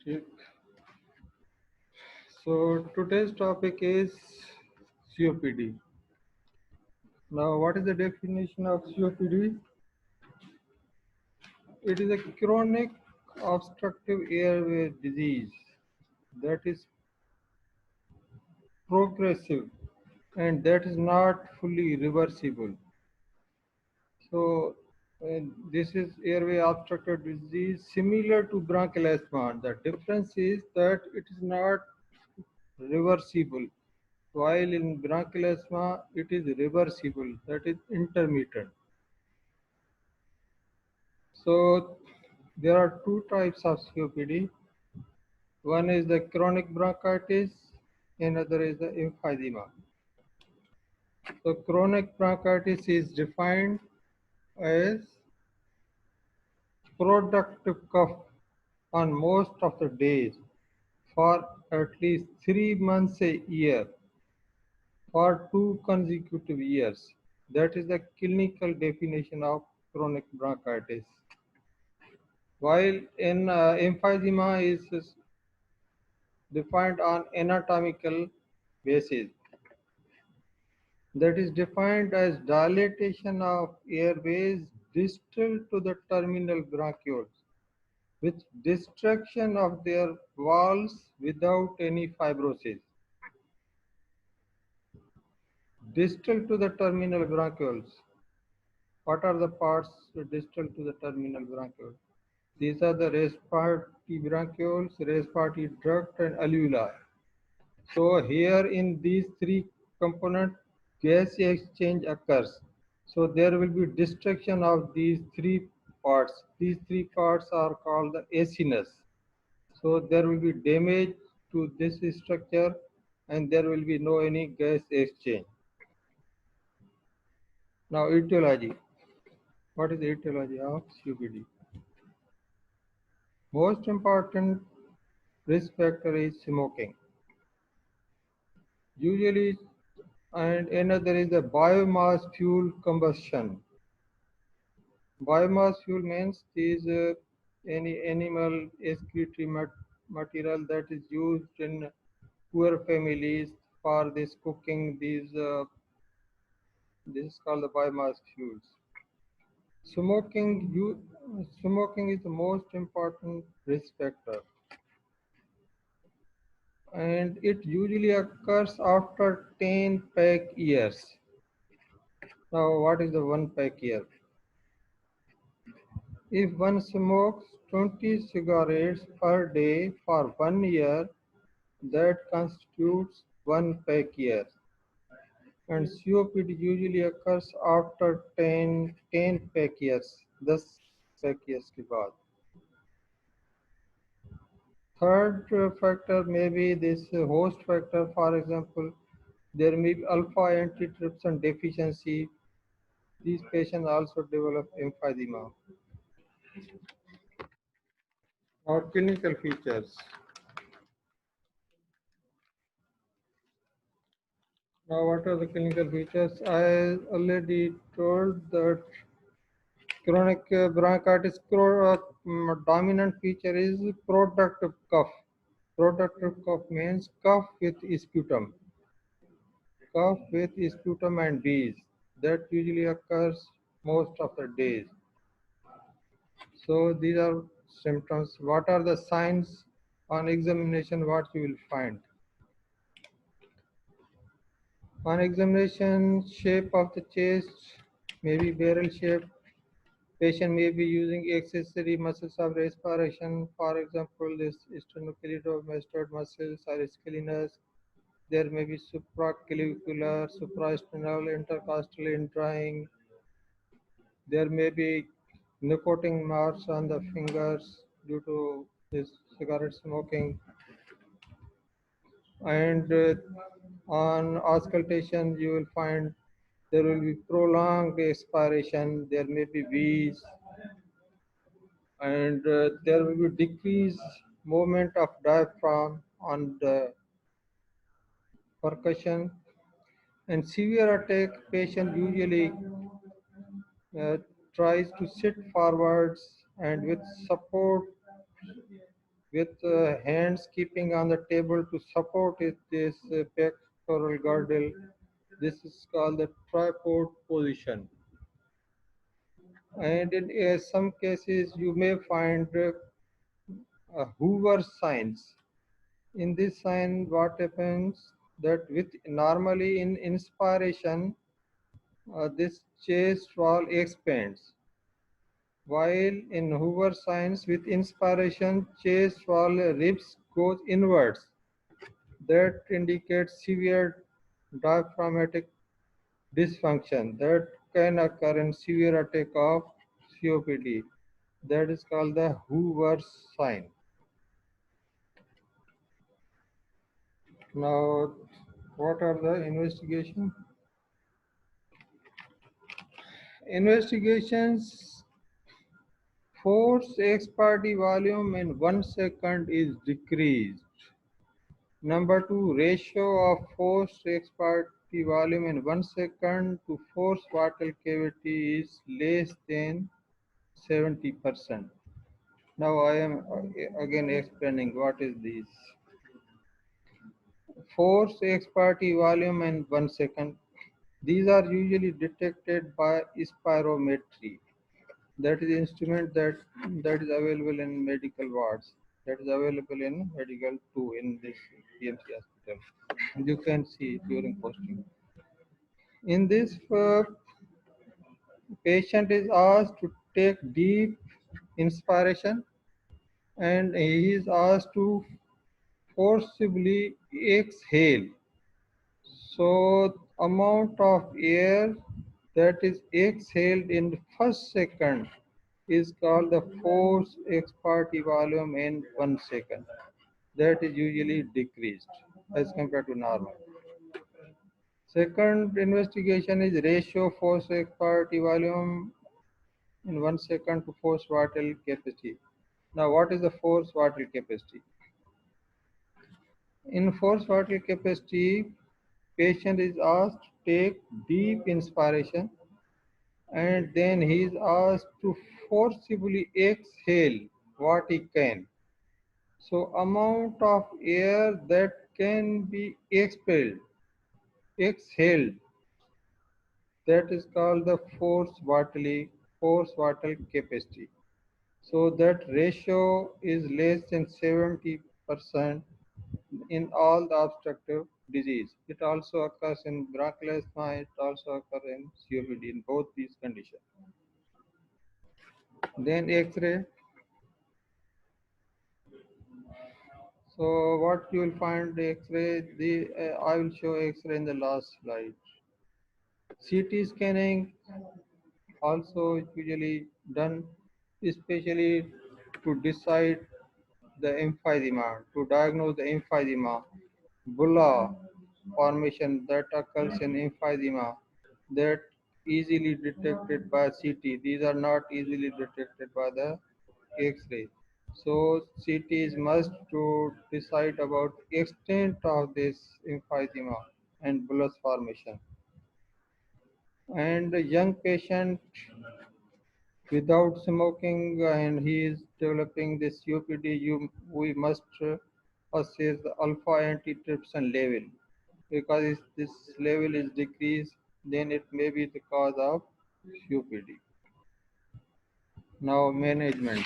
ठीक. So today's topic is COPD. Now, what is the definition of COPD? It is a chronic obstructive airway disease that is progressive and that is not fully reversible. So, this is airway obstructive disease similar to bronchial asthma. The difference is that it is not reversible, while in bronchial asthma it is reversible, that is intermittent. So there are two types of COPD. One is the chronic bronchitis, another is the emphysema. So chronic bronchitis is defined as productive cough on most of the days for at least 3 months a year for 2 consecutive years. That is the clinical definition of chronic bronchitis. While in emphysema is defined on anatomical basis. That is defined as dilatation of airways distal to the terminal bronchioles with destruction of their walls without any fibrosis. Distal to the terminal bronchioles. What are the parts distal to the terminal bronchioles? These are the respiratory bronchioles, respiratory duct, and alveoli. So here in these three components, gas exchange occurs. So there will be destruction of these three parts. These three parts are called the acinus. So there will be damage to this structure and there will be no any gas exchange. Now etiology. What is the etiology of COPD? Most important risk factor is smoking. Usually, and another is the biomass fuel combustion. Biomass fuel means is any animal excretory material that is used in poor families for this cooking. This is called the biomass fuels. Smoking is the most important risk factor, and it usually occurs after 10 pack years. Now, what is the one pack year? If one smokes 20 cigarettes per day for 1 year, that constitutes one pack year. And COPD usually occurs after 10 pack years, 10 pack years के बाद. Third factor may be this host factor. For example, there may be alpha antitrypsin deficiency. These patients also develop emphysema. Now, clinical features. Now, what are the clinical features? I already told that chronic bronchitis dominant feature is productive cough. Productive cough means cough with sputum. Cough with sputum and wheeze. That usually occurs most of the days. So these are symptoms. What are the signs on examination? What you will find? On examination, shape of the chest may be barrel shape. Patient may be using accessory muscles of respiration, for example, this sternocleidomastoid muscles or scalenus. There may be supraclavicular, suprasternal, intercostal indrawing. There may be nicotine marks on the fingers due to this cigarette smoking. And on auscultation, you will find there will be prolonged expiration, there may be wheeze, and there will be decreased movement of diaphragm on the percussion. And severe attack patient usually uh, tries to sit forwards and with support with hands keeping on the table to support this pectoral girdle. This is called the tripod position. And in some cases, you may find Hoover signs. In this sign, what happens that with normally in inspiration, this chest wall expands, while in Hoover signs with inspiration, chest wall ribs goes inwards. That indicates severe diaphragmatic dysfunction that can occur in severe attack of COPD. That is called the Hoover sign. Now, what are the investigations? Investigations force exparty volume in 1 second is decreased. Number two, ratio of forced exparty volume in 1 second to forced vital cavity is less than 70%. Now I am again explaining what is this. Force exparty volume in 1 second. These are usually detected by spirometry. That is instrument that is available in medical wards. That is available in medical too in this PMC hospital. You can see during posting. In this, patient is asked to take deep inspiration and he is asked to forcibly exhale. So amount of air that is exhaled in the 1 second is called the forced exparty volume in 1 second. That is usually decreased as compared to normal. Second investigation is ratio force exparty volume in 1 second to force vital capacity. Now, what is the force vital capacity? In force vital capacity, patient is asked to take deep inspiration and then he is asked to forcibly exhale what he can. So amount of air that can be exhaled, that is called the force vital capacity. So that ratio is less than 70% in all the obstructive disease. It also occurs in bronchial asthma, it also occurs in COPD in both these conditions. Then X-ray. So what you will find X-ray, I will show X-ray in the last slide. CT scanning also is usually done, especially to decide the emphysema, to diagnose the emphysema, bulla formation that occurs in emphysema that easily detected by CT. These are not easily detected by the X-ray. So CT is must to decide about extent of this emphysema and bullous formation. And a young patient without smoking and he is developing this COPD, we must assess the alpha antitrypsin level because if this level is decreased, then it may be the cause of COPD. Now management.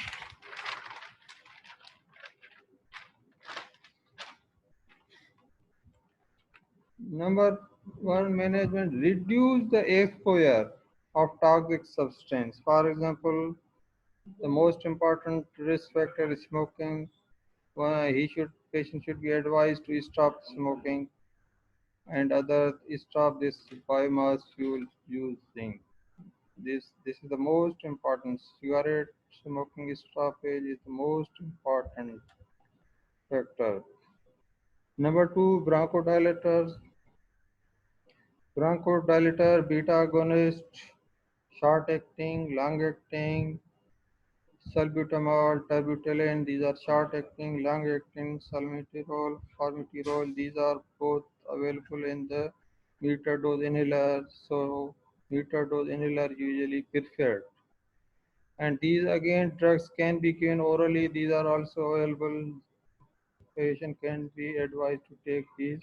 Number one, management reduce the exposure of toxic substance. For example, the most important risk factor is smoking. Patient should be advised to stop smoking and other stop this biomass fuel using. This is the most important. Cigarette smoking stoppage is the most important factor. Number two, bronchodilators. Bronchodilator, beta agonist, short acting, long acting, salbutamol, terbutaline. These are short acting, long acting, salmeterol, formoterol. These are both available in the meter dose inhaler. So meter dose inhaler usually preferred. And these again drugs can be given orally. These are also available. Patient can be advised to take these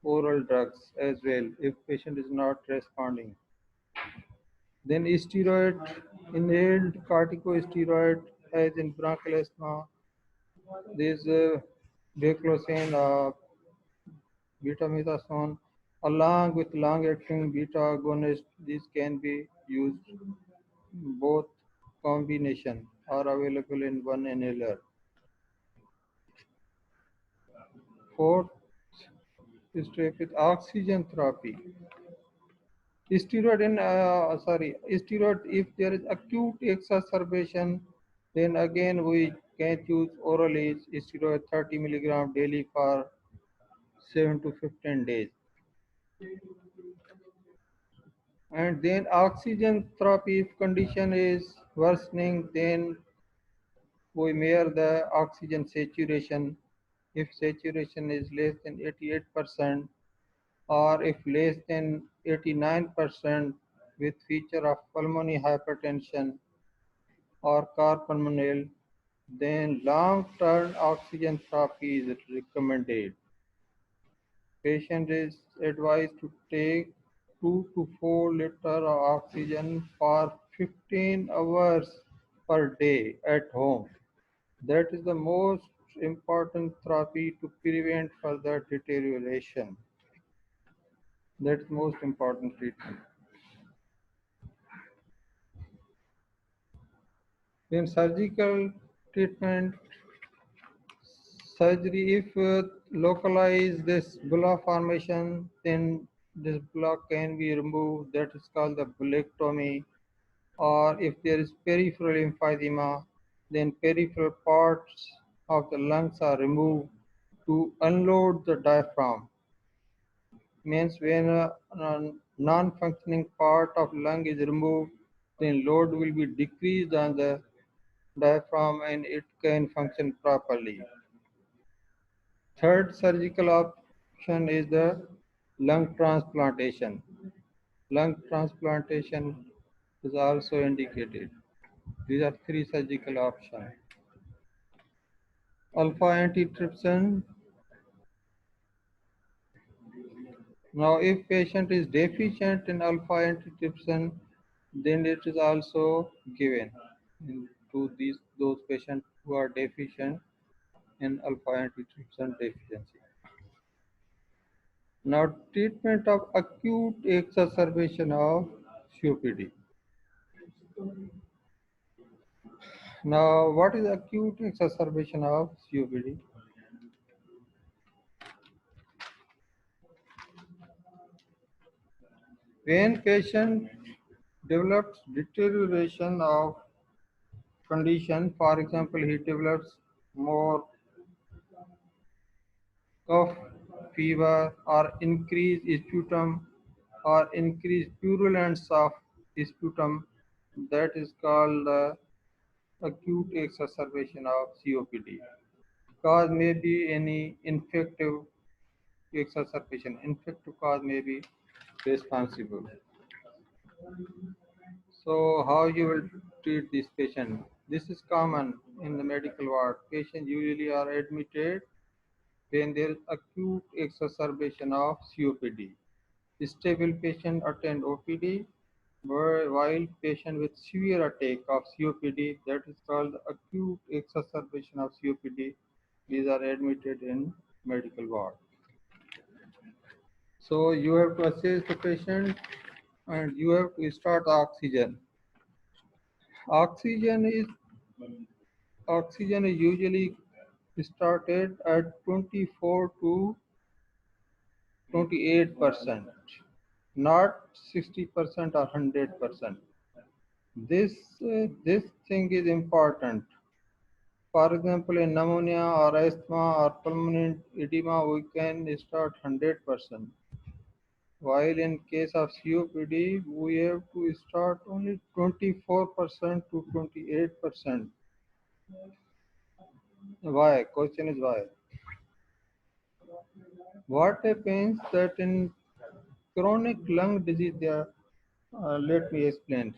oral drugs as well if patient is not responding. Then steroid, inhaled corticosteroid as in bronchial asthma. This Beclocin, betamethasone, along with long-acting beta agonist, these can be used. Both combination are available in one inhaler. Fourth step is oxygen therapy. Steroid, if there is acute exacerbation, then again we can use orally steroid 30 milligram daily for 7 to 15 days. And then oxygen therapy, if condition is worsening, then we measure the oxygen saturation. If saturation is less than 88%, or if less than 89% with feature of pulmonary hypertension or carpulmonale, then long-term oxygen therapy is recommended. Patient is advised to take 2 to 4 liters of oxygen for 15 hours per day at home. That is the most important therapy to prevent further deterioration. That's most important treatment. In surgical treatment, surgery, if localize this bulla formation, then this bulla can be removed. That is called the bullectomy. Or if there is peripheral emphysema, then peripheral parts of the lungs are removed to unload the diaphragm. Means when a non-functioning part of lung is removed, then load will be decreased on the diaphragm and it can function properly. Third surgical option is the lung transplantation. Lung transplantation is also indicated. These are three surgical options. Alpha antitrypsin. Now, if patient is deficient in alpha antitrypsin, then it is also given to those patients who are deficient in alpha antitrypsin deficiency. Now, treatment of acute exacerbation of COPD. Now, what is acute exacerbation of COPD? When patient develops deterioration of condition, for example, he develops more cough, fever, or increased sputum, or increased purulence of sputum, that is called acute exacerbation of COPD. Cause may be any infective exacerbation. Infective cause may be responsible. So how you will treat this patient? This is common in the medical ward. Patients usually are admitted when there is acute exacerbation of COPD. Stable patient attend OPD, while patient with severe attack of COPD, that is called acute exacerbation of COPD, these are admitted in medical ward. So you have to assess the patient and you have to start oxygen. Oxygen is usually started at 24 to 28%, not 60% or 100%. This thing is important. For example, in pneumonia or asthma or pulmonary edema, we can start 100%. While in case of COPD, we have to start only 24% to 28%. Why? Question is why? What happens that in chronic lung disease, let me explain.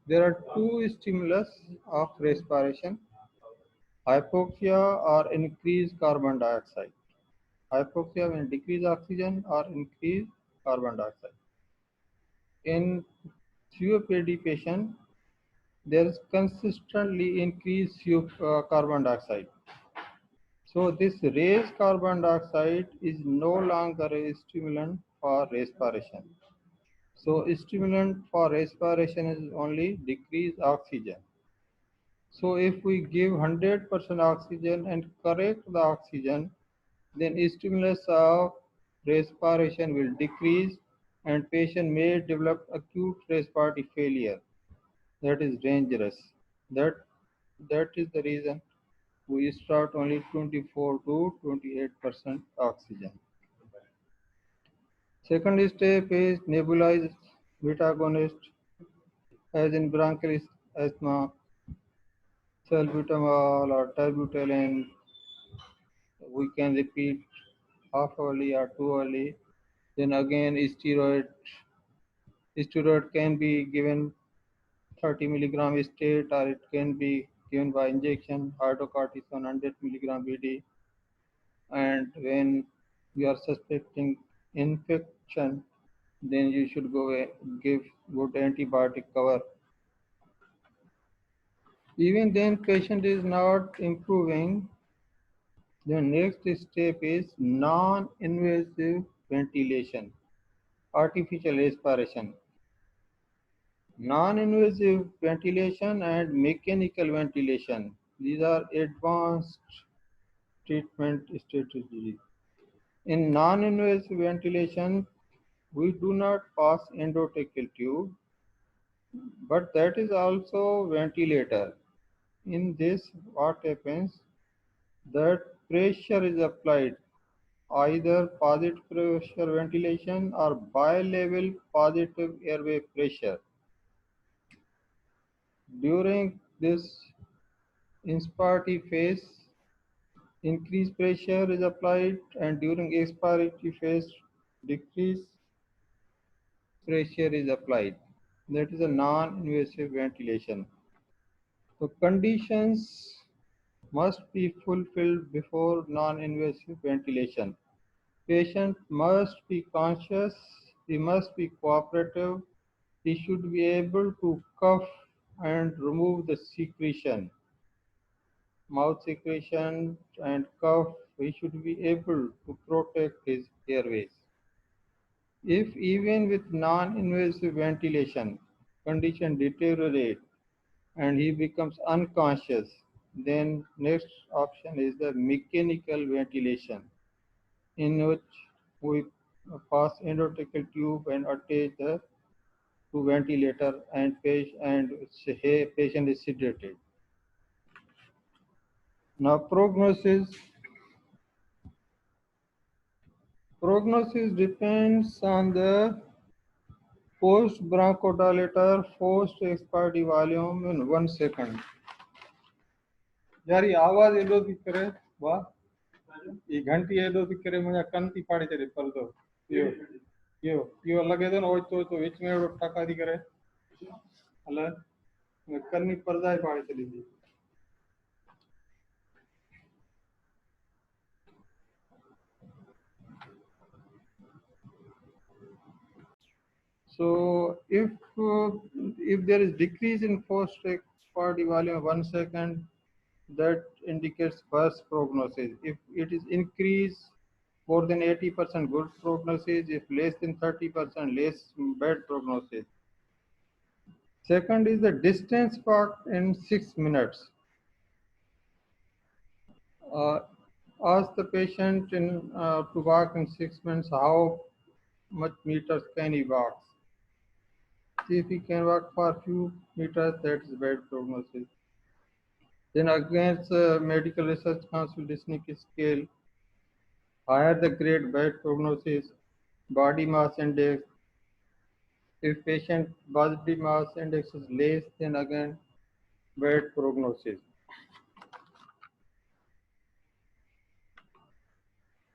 There are two stimulus of respiration: hypoxia or increased carbon dioxide. Hypoxia means decrease oxygen or increase carbon dioxide. In COPD patient, there is consistently increased carbon dioxide. So this raised carbon dioxide is no longer a stimulant for respiration. So stimulant for respiration is only decrease oxygen. So if we give 100% oxygen and correct the oxygen, then stimulus of respiration will decrease and patient may develop acute respiratory failure. That is dangerous. That that is the reason we start only 24 to 28% oxygen. Second step is nebulized beta agonist, as in bronchial asthma, salbutamol or terbutaline. We can repeat half hourly or 2 hourly. Then again, steroid can be given 30 milligram state, or it can be given by injection, hydrocortisone 100 milligram BD. And when you are suspecting infection, then you should give good antibiotic cover. Even then patient is not improving, the next step is non-invasive ventilation, artificial respiration. Non-invasive ventilation and mechanical ventilation, these are advanced treatment strategies. In non-invasive ventilation, we do not pass endotracheal tube, but that is also ventilator. In this, what happens? That pressure is applied, either positive pressure ventilation or bilevel positive airway pressure. During this inspiratory phase, increased pressure is applied, and during expiratory phase, decreased pressure is applied. That is a non-invasive ventilation. So conditions must be fulfilled before non-invasive ventilation. Patient must be conscious, he must be cooperative, he should be able to cough and remove the secretion, mouth secretion and cough, he should be able to protect his airways. If even with non-invasive ventilation, condition deteriorate and he becomes unconscious, then next option is the mechanical ventilation, in which we pass endotracheal tube and attach the to ventilator and patient is sedated. Now prognosis depends on the post bronchodilator forced expiratory volume in 1 second. यार ये आवाज एडो भी करे वाह ये घंटी एडो भी करे मुझे कंती फाड़ी चले पर दो यो लगे तो ना तो बीच में एडो टका दी करे अल्लाह कन्नी पर्दा फाड़ी चली थी. So if there is decrease in forced expiratory volume of 1 second, that indicates worse prognosis. If it is increase more than 80%, good prognosis. If less than 30%, less bad prognosis. Second is the distance walk in 6 minutes. Ask the patient to walk in 6 minutes, how much meters can he walk. See if he can walk for a few meters, that is bad prognosis. Then against Medical Research Council Disney scale, higher the grade, bad prognosis. Body mass index, if patient body mass index is less, then again bad prognosis.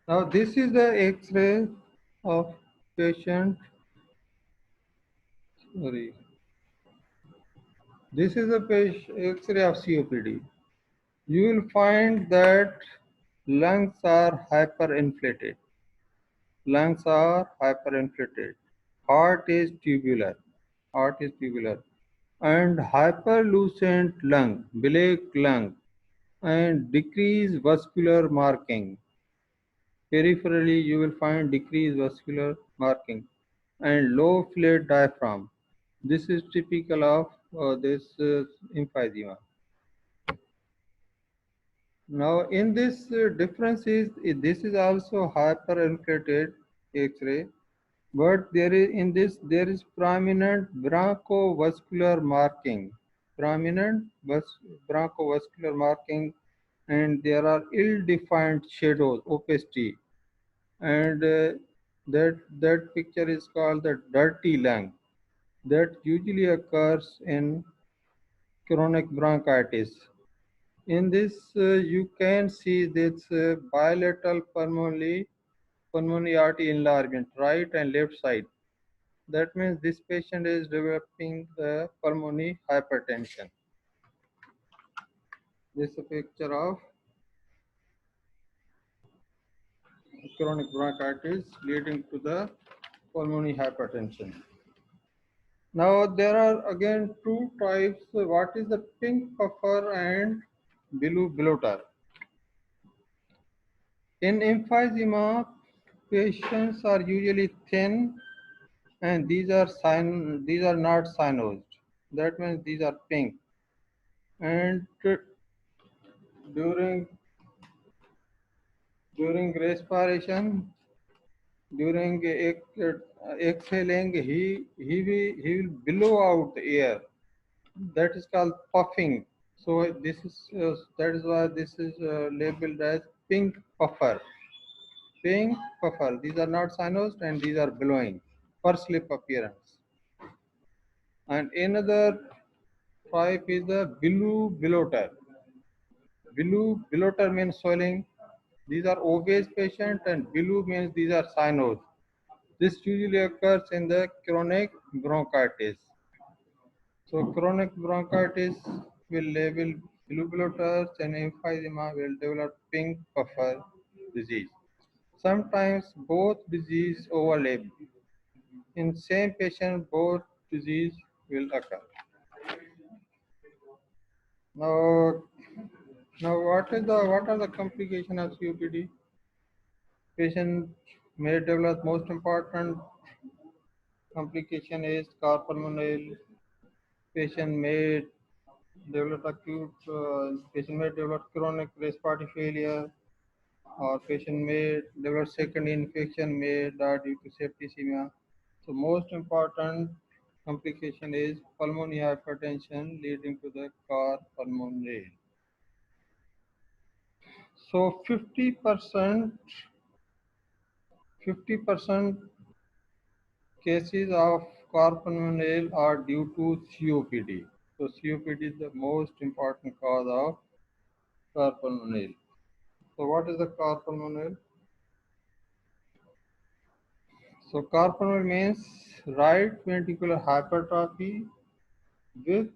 Now this is the X-ray of patient. Sorry. This is a X-ray of COPD. You will find that lungs are hyperinflated. Lungs are hyperinflated. Heart is tubular. Heart is tubular. And hyperlucent lung, black lung, and decreased vascular marking. Peripherally, you will find decreased vascular marking and low flat diaphragm. This is typical of this emphysema. Now, in this difference is this is also hyperinflated X-ray, but there is prominent bronchovascular marking, prominent bronchovascular marking, and there are ill-defined shadows, opacity, and that picture is called the dirty lung. That usually occurs in chronic bronchitis. In this, you can see this bilateral pulmonary artery enlargement, right and left side. That means this patient is developing the pulmonary hypertension. This is a picture of chronic bronchitis leading to the pulmonary hypertension. Now there are again two types. What is the pink puffer and blue bloater? In emphysema, patients are usually thin and these are not cyanosed. That means these are pink. And during during respiration, during exhaling, he will blow out air. That is called puffing. So this is that is why this is labeled as pink puffer. Pink puffer. These are not cyanosed and these are blowing. Purse lip appearance. And another type is the blue bloater. Blue bloater means swelling. These are obese patients, and blue means these are cyanosed. This usually occurs in the chronic bronchitis. So chronic bronchitis will label blue bloaters and emphysema will develop pink puffer disease. Sometimes both disease overlap. In same patient, both disease will occur. Now, what are the complications of COPD? Patient may develop most important complication is carpulmonale. Patient may patient may develop chronic respiratory failure, or patient may develop secondary infection, may die due to septicemia. So most important complication is pulmonary hypertension leading to the carpulmonale. So 50% cases of carpulmonale are due to COPD. So COPD is the most important cause of carpulmonale. So what is the carpulmonale? So carpulmonale means right ventricular hypertrophy with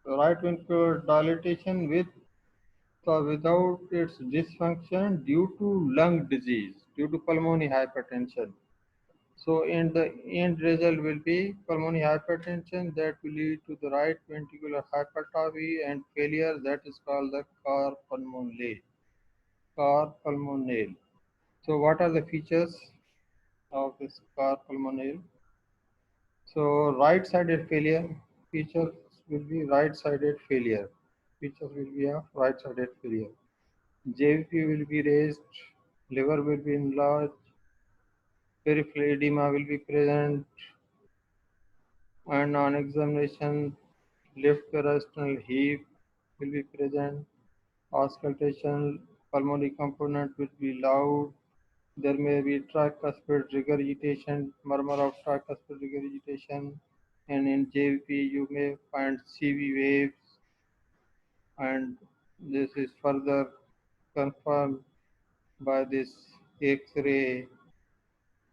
right ventricular dilatation with without its dysfunction due to lung disease, due to pulmonary hypertension. So in the end result will be pulmonary hypertension that will lead to the right ventricular hypertrophy and failure, that is called the carpulmonale. Carpulmonale. So what are the features of this carpulmonale? So right-sided failure, features will be right-sided failure. Features will be of right-sided failure. JVP will be raised, liver will be enlarged, peripheral edema will be present, and on examination, left parasternal heave will be present. Auscultation, pulmonary component will be loud. There may be tricuspid regurgitation, murmur of tricuspid regurgitation, and in JVP you may find CV waves, and this is further confirmed by this X-ray.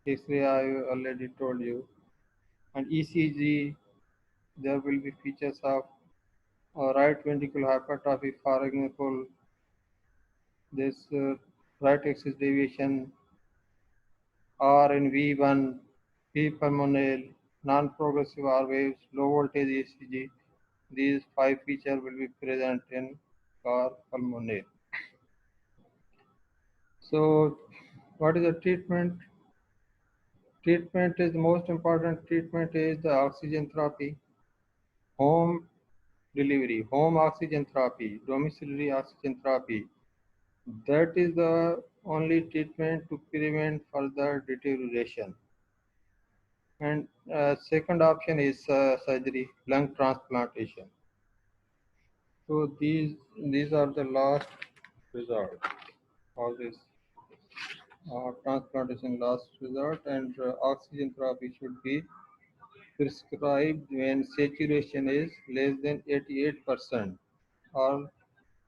X-ray I already told you, and ECG there will be features of right ventricular hypertrophy, for example, this right axis deviation, R in V1, P pulmonale, non-progressive R waves, low voltage ECG. These five features will be present in car pulmonale. So, what is the treatment? Treatment is the most important treatment is the oxygen therapy, home delivery, home oxygen therapy, domiciliary oxygen therapy. That is the only treatment to prevent further deterioration. And second option is surgery, lung transplantation. So these are the last result of this transplantation last result, and oxygen therapy should be prescribed when saturation is less than 88% or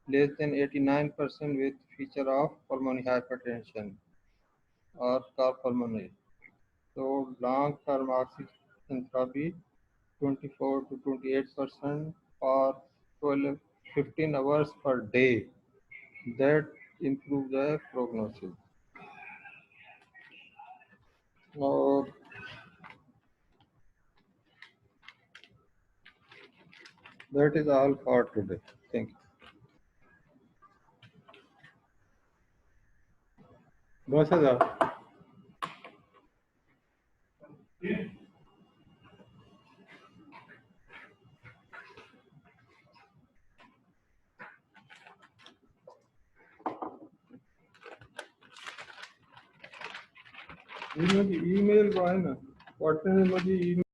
less than 89% with feature of pulmonary hypertension or carpulmonary. So long-term oxygen therapy 24 to 28% or 12, 15 hours per day. That improves the prognosis. Now, that is all for today. Thank you. बस है साहब. Email email को है ना WhatsApp में मुझे email